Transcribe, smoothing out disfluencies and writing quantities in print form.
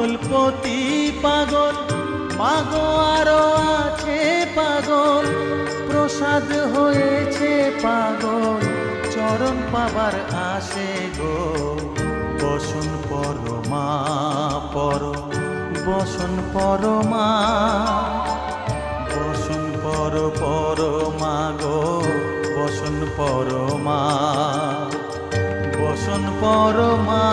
পাগলপতি পাগল মাগো আরো আছে পাগল, প্রসাদ হয়েছে পাগল, চরণ পাবার আসে গো। বসন পরমা পর, বসন পরমা, বসন পর পরমা গো, বসন পরমা, বসন পরমা।